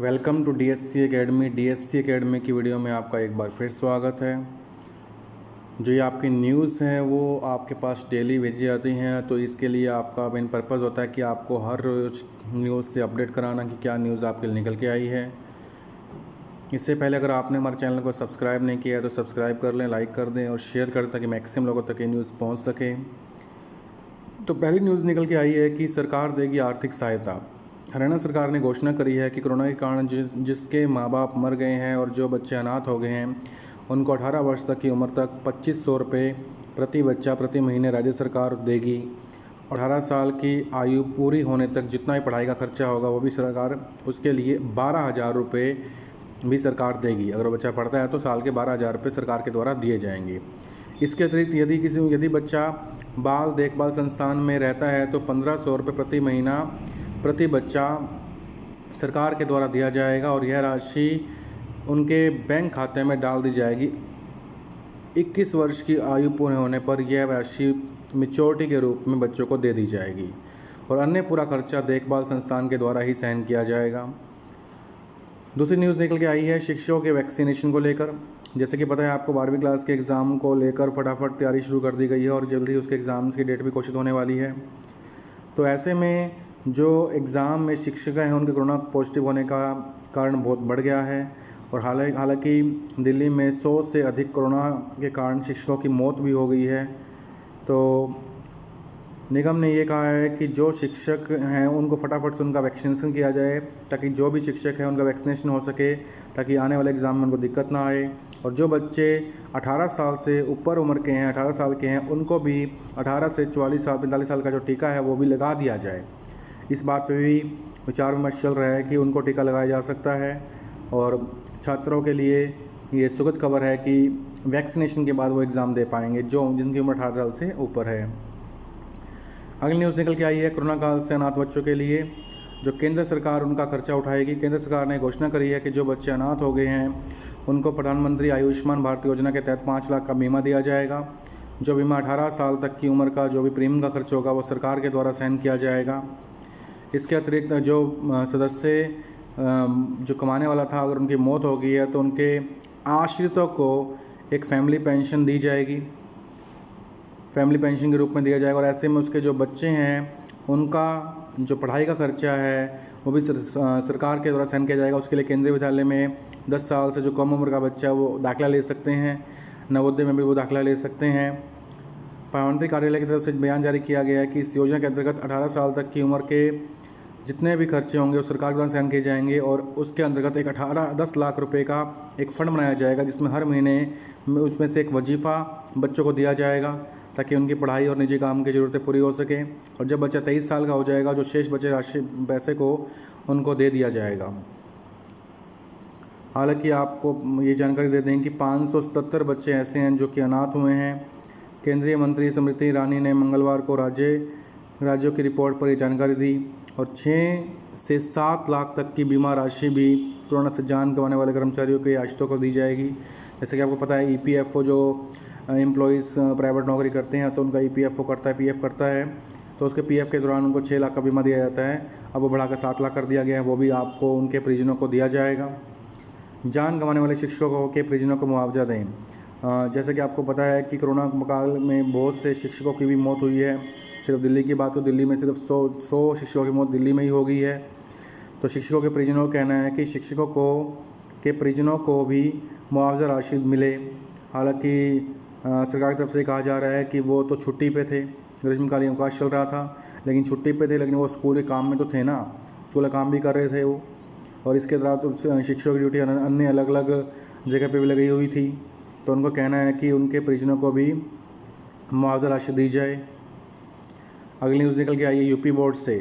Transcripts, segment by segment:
Welcome to DSC academy. DSC academy की video में आपका एक बार फिर स्वागत है। जो ये आपकी न्यूज़ हैं वो आपके पास डेली भेजी जाती हैं, तो इसके लिए आपका मेन पर्पज़ होता है कि आपको हर रोज़ न्यूज़ से अपडेट कराना कि क्या न्यूज़ आपके लिए निकल के आई है। इससे पहले अगर आपने हमारे चैनल को सब्सक्राइब नहीं किया है तो सब्सक्राइब कर लें, लाइक कर दें और शेयर कर दें ताकि मैक्सिमम लोगों तक ये न्यूज़ पहुँच सके। तो पहली न्यूज़ निकल के आई है कि सरकार देगी आर्थिक सहायता। हरियाणा सरकार ने घोषणा करी है कि कोरोना के कारण जिसके माँ बाप मर गए हैं और जो बच्चे अनाथ हो गए हैं उनको 18 वर्ष तक की उम्र तक 2500 रुपये प्रति बच्चा प्रति महीने राज्य सरकार देगी। 18 साल की आयु पूरी होने तक जितना भी पढ़ाई का खर्चा होगा वो भी सरकार उसके लिए 12,000 रुपये भी सरकार देगी। अगर बच्चा पढ़ता है तो साल के 12,000 रुपये सरकार के द्वारा दिए जाएंगे। इसके अतिरिक्त यदि बच्चा बाल देखभाल संस्थान में रहता है तो 1500 रुपये प्रति महीना प्रति बच्चा सरकार के द्वारा दिया जाएगा और यह राशि उनके बैंक खाते में डाल दी जाएगी। 21 वर्ष की आयु पूर्ण होने पर यह राशि मैच्योरिटी के रूप में बच्चों को दे दी जाएगी और अन्य पूरा खर्चा देखभाल संस्थान के द्वारा ही सहन किया जाएगा। दूसरी न्यूज़ निकल के आई है शिक्षकों के वैक्सीनेशन को लेकर। जैसे कि पता है आपको 12वीं क्लास के एग्ज़ाम को लेकर फटाफट तैयारी शुरू कर दी गई है और जल्दी उसके एग्ज़ाम्स की डेट भी घोषित होने वाली है। तो ऐसे में जो एग्ज़ाम में शिक्षक हैं उनके कोरोना पॉजिटिव होने का कारण बहुत बढ़ गया है और हालांकि दिल्ली में 100 से अधिक कोरोना के कारण शिक्षकों की मौत भी हो गई है। तो निगम ने ये कहा है कि जो शिक्षक हैं उनको फटाफट से उनका वैक्सीनेशन किया जाए ताकि जो भी शिक्षक हैं उनका वैक्सीनेशन हो सके ताकि आने वाले एग्ज़ाम में उनको दिक्कत ना आए। और जो बच्चे 18 साल से ऊपर उम्र के हैं 18 साल के हैं उनको भी 18 से 44 साल 45 साल का जो टीका है वो भी लगा दिया जाए। इस बात पे भी विचार विमर्श चल रहा है कि उनको टीका लगाया जा सकता है और छात्रों के लिए ये सुखद खबर है कि वैक्सीनेशन के बाद वो एग्ज़ाम दे पाएंगे जिनकी उम्र 18 साल से ऊपर है। अगली न्यूज़ निकल के आई है कोरोना काल से अनाथ बच्चों के लिए जो केंद्र सरकार उनका खर्चा उठाएगी। केंद्र सरकार ने घोषणा करी है कि जो बच्चे अनाथ हो गए हैं उनको प्रधानमंत्री आयुष्मान भारत योजना के तहत 5 लाख का बीमा दिया जाएगा। जो बीमा 18 साल तक की उम्र का जो भी प्रीमियम का खर्च होगा वो सरकार के द्वारा सहन किया जाएगा। इसके अतिरिक्त जो सदस्य जो कमाने वाला था अगर उनकी मौत हो गई है तो उनके आश्रितों को एक फैमिली पेंशन दी जाएगी, फैमिली पेंशन के रूप में दिया जाएगा। और ऐसे में उसके जो बच्चे हैं उनका जो पढ़ाई का खर्चा है वो भी सरकार के द्वारा सहन किया जाएगा। उसके लिए केंद्रीय विद्यालय में 10 साल से जो कम उम्र का बच्चा है वो दाखिला ले सकते हैं, नवोदय में भी वो दाखिला ले सकते हैं। प्रधानमंत्री कार्यालय की तरफ से बयान जारी किया गया है कि इस योजना के अंतर्गत 18 साल तक की उम्र के जितने भी खर्चे होंगे वो सरकार द्वारा सहन किए जाएंगे और उसके अंतर्गत एक 10 लाख रुपए का एक फ़ंड बनाया जाएगा जिसमें हर महीने उसमें से एक वजीफ़ा बच्चों को दिया जाएगा ताकि उनकी पढ़ाई और निजी काम की ज़रूरतें पूरी हो सकें। और जब बच्चा 23 साल का हो जाएगा जो शेष बचे पैसे को उनको दे दिया जाएगा। हालांकि आपको ये जानकारी दे दें कि 577 बच्चे ऐसे हैं जो कि अनाथ हुए हैं। केंद्रीय मंत्री स्मृति ईरानी ने मंगलवार को राज्यों की रिपोर्ट पर ये जानकारी दी और 6 से 7 लाख तक की बीमा राशि भी कोरोना से जान गंवाने वाले कर्मचारियों के आश्रितों को दी जाएगी। जैसे कि आपको पता है EPFO जो एम्प्लॉइज़ प्राइवेट नौकरी करते हैं तो उनका EPFO करता है, PF करता है, तो उसके PF के दौरान उनको 6 लाख का बीमा दिया जाता है। अब वो बढ़ाकर 7 लाख कर दिया गया है, वो भी आपको उनके परिजनों को दिया जाएगा। जान गंवाने वाले शिक्षकों के परिजनों को मुआवजा दें। जैसे कि आपको पता है कि कोरोना काल में बहुत से शिक्षकों की भी मौत हुई है। सिर्फ दिल्ली की बात तो दिल्ली में सिर्फ 100 शिक्षकों की मौत दिल्ली में ही हो गई है। तो शिक्षकों के परिजनों का कहना है कि शिक्षकों के परिजनों को भी मुआवजा राशि मिले। हालांकि सरकार की तरफ से कहा जा रहा है कि वो तो छुट्टी पे थे, ग्रीष्मकालीन अवकाश चल रहा था लेकिन छुट्टी पे थे, लेकिन वो स्कूल के काम में तो थे ना, स्कूल का काम भी कर रहे थे वो। और इसके दौरान तो शिक्षकों की ड्यूटी अन्य अलग अलग जगह पे भी लगी हुई थी। तो उनको कहना है कि उनके परिजनों को भी मुआवजा राशि दी जाए। अगली न्यूज़ निकल के आई है यूपी बोर्ड से।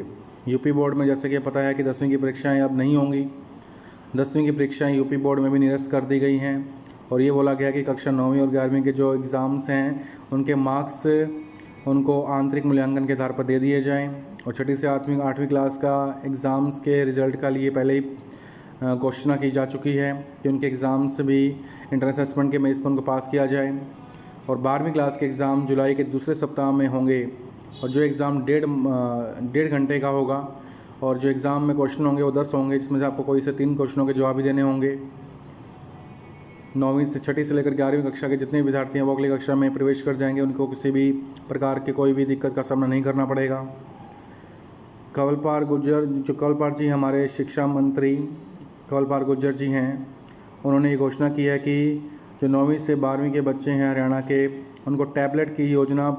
यूपी बोर्ड में जैसे कि पता है कि 10वीं की परीक्षाएं अब नहीं होंगी। 10वीं की परीक्षाएं यूपी बोर्ड में भी निरस्त कर दी गई हैं और ये बोला गया कि कक्षा 9वीं और 11वीं के जो एग्ज़ाम्स हैं उनके मार्क्स उनको आंतरिक मूल्यांकन के आधार पर दे दिए जाएँ। और 6ठी से 8वीं क्लास का एग्ज़ाम्स के रिज़ल्ट का लिए पहले ही घोषणा की जा चुकी है कि उनके एग्ज़ाम्स भी इंट्रेंस असेसमेंट के बेस पर उनको पास किया जाए। और 12वीं क्लास के एग्ज़ाम जुलाई के दूसरे सप्ताह में होंगे और जो एग्ज़ाम 1.5 घंटे का होगा और जो एग्ज़ाम में क्वेश्चन होंगे वो 10 होंगे, जिसमें से आपको कोई से 3 क्वेश्चनों के जवाब भी देने होंगे। 9वीं से 6ठी से लेकर 11वीं कक्षा के जितने विद्यार्थी हैं वो अगली कक्षा में प्रवेश कर जाएंगे, उनको किसी भी प्रकार की कोई भी दिक्कत का सामना नहीं करना पड़ेगा। कंवरपाल गुर्जर, जो कंवरपाल जी हमारे शिक्षा मंत्री कंवरपाल गुर्जर जी हैं, उन्होंने ये घोषणा की है कि जो 9वीं से 12वीं के बच्चे हैं हरियाणा के, उनको टैबलेट की योजना,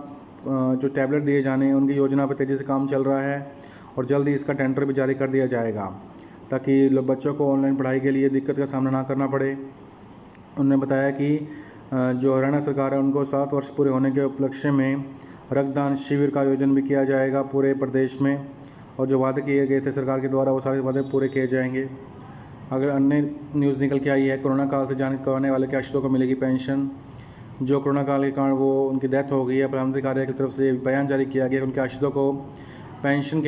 जो टैबलेट दिए जाने हैं उनकी योजना पर तेज़ी से काम चल रहा है और जल्द ही इसका टेंडर भी जारी कर दिया जाएगा, ताकि बच्चों को ऑनलाइन पढ़ाई के लिए दिक्कत का सामना ना करना पड़े। उन्होंने बताया कि जो हरियाणा सरकार है उनको 7 वर्ष पूरे होने के उपलक्ष्य में रक्तदान शिविर का आयोजन भी किया जाएगा पूरे प्रदेश में, और जो वादे किए गए थे सरकार के द्वारा वो सारे वादे पूरे किए जाएंगे। अगर अन्य न्यूज़ निकल के आई है, कोरोना काल से जान करवाने वाले के आश्रितों को मिलेगी पेंशन। जो कोरोना काल के कारण वो उनकी डेथ हो गई है, प्रधानमंत्री कार्यालय की तरफ से बयान जारी किया गया, उनके आश्रितों को पेंशन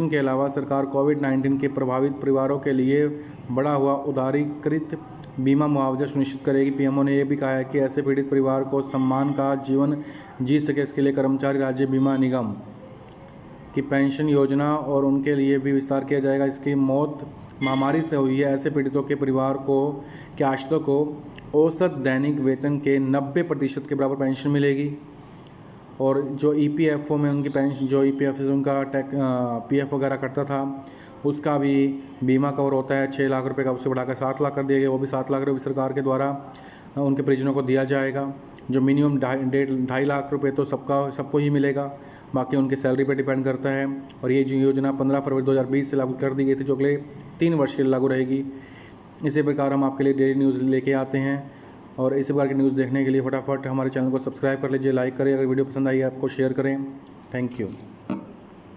के अलावा सरकार कोविड-19 के प्रभावित परिवारों के लिए बढ़ा हुआ उदारीकृत बीमा मुआवजा सुनिश्चित करेगी। पीएमओ ने यह भी कहा है कि ऐसे पीड़ित परिवार को सम्मान का जीवन जी सके, इसके लिए कर्मचारी राज्य बीमा निगम की पेंशन योजना और उनके लिए भी विस्तार किया जाएगा। इसकी मौत महामारी से हुई है, ऐसे पीड़ितों के परिवार को के आश्रितों को औसत दैनिक वेतन के 90% के बराबर पेंशन मिलेगी। और जो ईपीएफओ में उनकी पेंशन, जो ईपीएफ से उनका पीएफ वगैरह कटता था, उसका भी बीमा कवर होता है। 6 लाख रुपए का उससे बढ़ाकर 7 लाख कर दिया गया, वो भी 7 लाख रुपये सरकार के द्वारा उनके परिजनों को दिया जाएगा। जो मिनिमम 2.5 लाख रुपये तो सबको ही मिलेगा, बाकी उनकी सैलरी पे डिपेंड करता है। और ये जो योजना 15 फरवरी 2020 से लागू कर दी गई थी, जो अगले 3 वर्ष के लिए लागू रहेगी। इसी प्रकार हम आपके लिए डेली न्यूज़ लेके आते हैं, और इसी प्रकार की न्यूज़ देखने के लिए फटाफट हमारे चैनल को सब्सक्राइब कर लीजिए, लाइक करें, अगर वीडियो पसंद आई आपको शेयर करें। Thank you.